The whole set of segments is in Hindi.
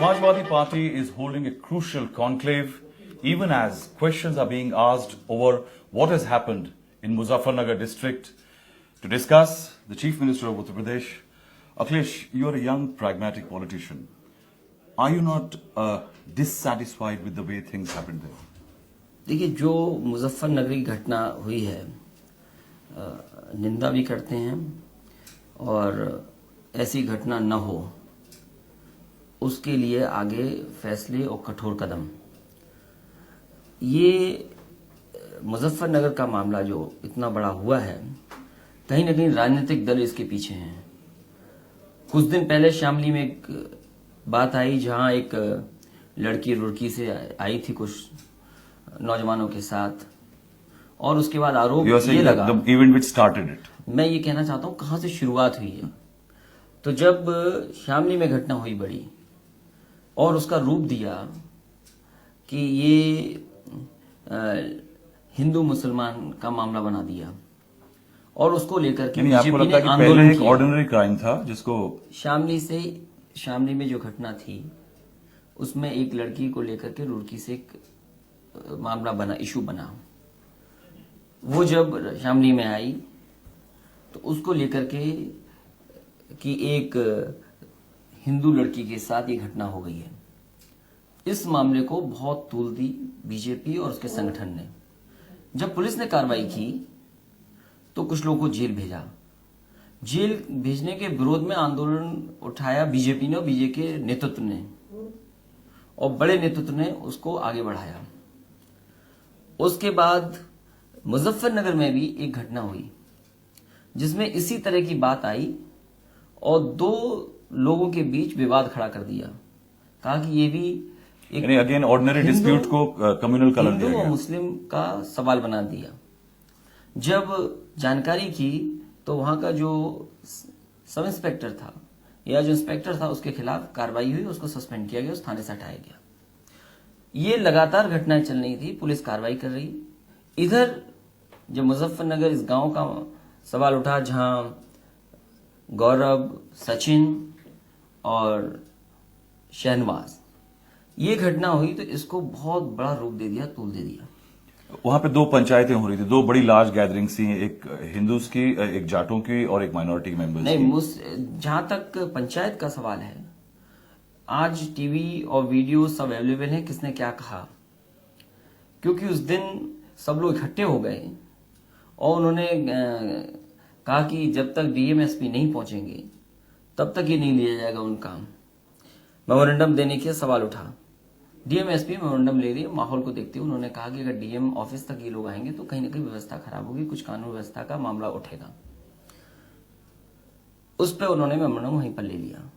Samajwadi Party is holding a crucial conclave even as questions are being asked over what has happened in Muzaffarnagar district. To discuss, the Chief Minister of Uttar Pradesh, Akhilesh, you are a young pragmatic politician. Are you not dissatisfied with the way things happened there? देखिए, जो मुजफ्फरनगर की घटना हुई है निंदा भी करते हैं और ऐसी घटना न हो उसके लिए आगे फैसले और कठोर कदम। ये मुजफ्फरनगर का मामला जो इतना बड़ा हुआ है, कहीं न कहीं राजनीतिक दल इसके पीछे हैं। कुछ दिन पहले शामली में एक बात आई जहां एक लड़की रुड़की से आई थी कुछ नौजवानों के साथ, और उसके बाद आरोप ये लगा। The event which started it. मैं ये कहना चाहता हूं कहां से शुरुआत हुई है। तो जब शामली में घटना हुई बड़ी और उसका रूप दिया कि ये हिंदू मुसलमान का मामला बना दिया और उसको लेकर के आपको लगता है कि पहले एक ऑर्डिनरी क्राइम था जिसको शामली में जो घटना थी उसमें एक लड़की को लेकर के रुड़की से एक मामला बना, इशू बना। वो जब शामली में आई तो उसको लेकर के कि एक हिंदू लड़की के साथ ये घटना हो गई है, इस मामले को बहुत तूल दी बीजेपी और उसके संगठन ने। जब पुलिस ने कार्रवाई की तो कुछ लोगों को जेल भेजा। जेल भेजने के विरोध में आंदोलन उठाया बीजेपी ने और बीजेपी के नेतृत्व ने, और बड़े नेतृत्व ने उसको आगे बढ़ाया। उसके बाद मुजफ्फरनगर में भी एक घटना हुई जिसमें इसी तरह की बात आई और दो लोगों के बीच विवाद खड़ा कर दिया। कहा कि ये भी एक अगेन ऑर्डिनरी डिस्प्यूट को कम्युनल कलर दिया हिंदू गया। और मुस्लिम का सवाल बना दिया। जब जानकारी की तो वहां का जो सब इंस्पेक्टर था या जो इंस्पेक्टर था उसके खिलाफ कार्रवाई हुई, उसको सस्पेंड किया गया, उस थाने से हटाया गया। ये लगातार घटनाएं चल रही थी, पुलिस कार्रवाई कर रही। इधर जब मुजफ्फरनगर इस गांव का सवाल उठा जहां गौरव, सचिन और शहनवाज, ये घटना हुई तो इसको बहुत बड़ा रूप दे दिया, तूल दे दिया। वहां पे दो पंचायतें हो रही थी, दो बड़ी लार्ज गैदरिंग्स थी, एक हिंदूज की, एक जाटों की और एक माइनॉरिटी मेंबर्स की। नहीं, जहां तक पंचायत का सवाल है, आज टीवी और वीडियो सब अवेलेबल है किसने क्या कहा, क्योंकि उस दिन सब लोग इकट्ठे हो गए और उन्होंने कहा कि जब तक डीएम-एसपी नहीं पहुंचेंगे तब तक ये नहीं लिया जाएगा उनका। मेमोरेंडम देने के सवाल उठा। डीएम-एसपी मेमोरेंडम ले रही, माहौल को देखते हुए उन्होंने कहा कि अगर डीएम ऑफिस तक ये लोग आएंगे तो कहीं ना कहीं व्यवस्था खराब होगी, कुछ कानून व्यवस्था का मामला उठेगा। उस पर उन्होंने मेमोरेंडम वहीं पर ले लिया।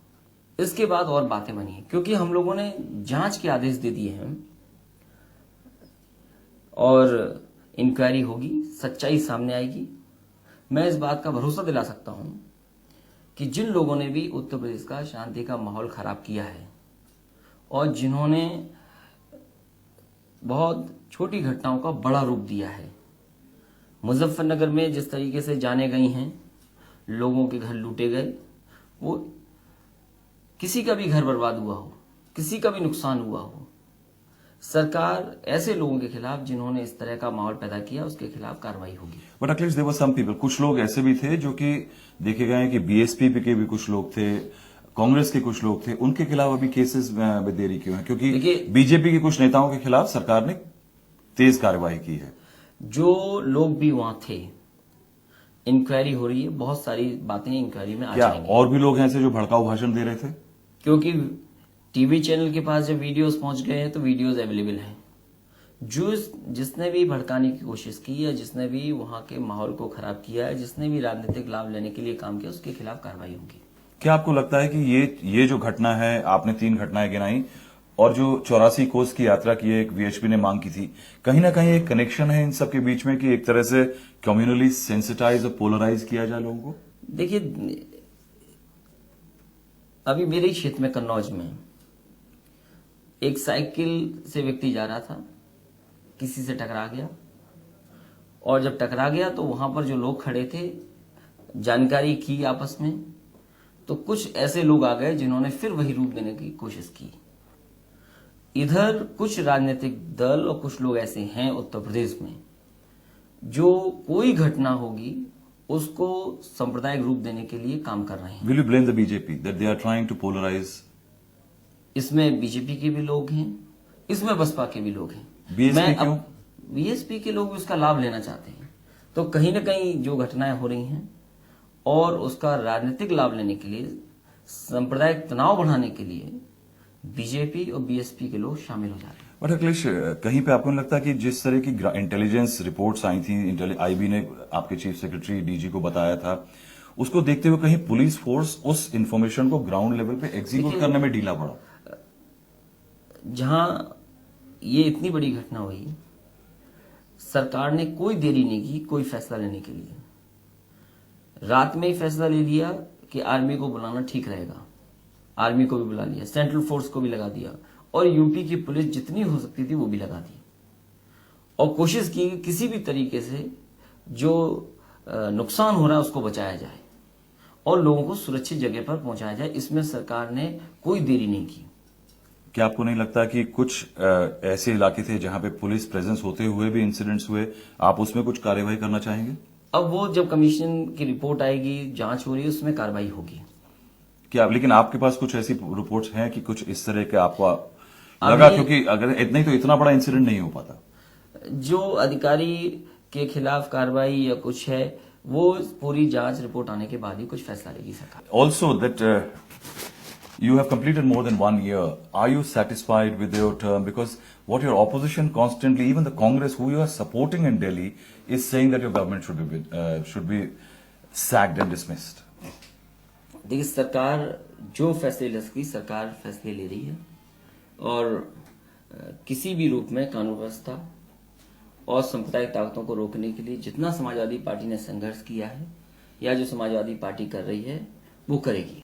इसके बाद और बातें बनी क्योंकि हम लोगों ने जांच के आदेश दे दिए हैं और इंक्वायरी होगी, सच्चाई सामने आएगी। मैं इस बात का भरोसा दिला सकता हूं कि जिन लोगों ने भी उत्तर प्रदेश का शांति का माहौल खराब किया है और जिन्होंने बहुत छोटी घटनाओं का बड़ा रूप दिया है, मुजफ्फरनगर में जिस तरीके से जाने गई हैं, लोगों के घर लूटे गए, वो किसी का भी घर बर्बाद हुआ हो, किसी का भी नुकसान हुआ हो, सरकार ऐसे लोगों के खिलाफ जिन्होंने इस तरह का माहौल पैदा किया उसके खिलाफ कार्रवाई होगी। But Akhilesh, there were some people, कुछ लोग ऐसे भी थे जो कि देखे गए हैं कि बीएसपी के भी कुछ लोग थे, कांग्रेस के कुछ लोग थे, उनके खिलाफ अभी केसेस में देरी क्यों है? क्योंकि बीजेपी के कुछ नेताओं के खिलाफ सरकार ने तेज कार्रवाई की है। जो लोग भी वहां थे, इंक्वायरी हो रही है, बहुत सारी बातें इंक्वायरी में आ जाएंगी। और भी लोग हैं ऐसे जो भड़काऊ भाषण दे रहे थे? क्योंकि टीवी चैनल के पास जब वीडियोस पहुंच गए हैं तो वीडियोस अवेलेबल हैं। जिसने भी भड़काने की कोशिश की या जिसने भी वहां के माहौल को खराब किया है, जिसने भी राजनीतिक लाभ लेने के लिए काम किया, उसके खिलाफ कार्रवाई होगी। क्या आपको लगता है कि ये जो घटना है, आपने 3 घटनाएं गिनाई, और जो 84 कोस की यात्रा की एक वीएचपी ने मांग की थी, कहीं ना कहीं एक कनेक्शन है इन सब के बीच में कि एक तरह से कम्युनली सेंसिटाइज और पोलराइज किया जाए लोगों को? देखिए, अभी मेरे ही क्षेत्र में कन्नौज में एक साइकिल से व्यक्ति जा रहा था, किसी से टकरा गया, और जब टकरा गया तो वहां पर जो लोग खड़े थे जानकारी की आपस में, तो कुछ ऐसे लोग आ गए जिन्होंने फिर वही रूप देने की कोशिश की। इधर कुछ राजनीतिक दल और कुछ लोग ऐसे हैं उत्तर प्रदेश में जो कोई घटना होगी उसको सांप्रदायिक रूप देने के लिए काम कर रहे हैं। Will you blame the BJP that they are trying to polarize? इसमें बीजेपी के भी लोग हैं, इसमें बसपा के भी लोग हैं। BSP क्यों? बीएसपी के लोग उसका लाभ लेना चाहते हैं। तो कहीं ना कहीं जो घटनाएं हो रही हैं और उसका राजनीतिक लाभ लेने के लिए, सांप्रदायिक तनाव बढ़ाने के लिए बीजेपी और बीएसपी के लोग शामिल हो जा रहे हैं। बट अखिलेश, कहीं पे आपको नहीं लगता कि जिस तरह की इंटेलिजेंस रिपोर्ट्स आई थी, आईबी ने आपके चीफ सेक्रेटरी डीजी को बताया था, उसको देखते हुए कहीं पुलिस फोर्स उस इंफॉर्मेशन को ग्राउंड लेवल पे एग्जीक्यूट करने में ढीला पड़ा? जहां ये इतनी बड़ी घटना हुई, सरकार ने कोई देरी नहीं की कोई फैसला लेने के लिए। रात में ही फैसला ले लिया कि आर्मी को बुलाना ठीक रहेगा, आर्मी को भी बुला लिया, सेंट्रल फोर्स को भी लगा दिया और यूपी की पुलिस जितनी हो सकती थी वो भी लगा दी और कोशिश की कि किसी भी तरीके से जो नुकसान हो रहा है उसको बचाया जाए और लोगों को सुरक्षित जगह पर पहुंचाया जाए। इसमें सरकार ने कोई देरी नहीं की। क्या आपको नहीं लगता कि कुछ ऐसे इलाके थे जहां पे पुलिस प्रेजेंस होते हुए भी इंसिडेंट्स हुए, आप उसमें कुछ कार्यवाही करना चाहेंगे? अब वो जब कमीशन की रिपोर्ट आएगी, जांच हो रही है, उसमें कार्रवाई होगी। क्या लेकिन आपके पास कुछ ऐसी रिपोर्ट्स हैं कि कुछ इस तरह के आपको लगा? क्योंकि अगर इतना ही तो इतना बड़ा इंसिडेंट नहीं हो पाता। जो अधिकारी के खिलाफ कार्रवाई या कुछ है वो पूरी जांच रिपोर्ट आने के बाद ही कुछ फैसला लेगी सरकार। Also that you have completed more than 1 year. Are you satisfied with your term? Because what your opposition constantly, even the Congress who you are supporting in Delhi, is saying that your government should be sacked and dismissed. देखिए, सरकार जो फैसले ले सकती सरकार फैसले ले रही है और किसी भी रूप में कानून व्यवस्था और सांप्रदायिक ताकतों को रोकने के लिए जितना समाजवादी पार्टी ने संघर्ष किया है या जो समाजवादी पार्टी कर रही है वो करेगी।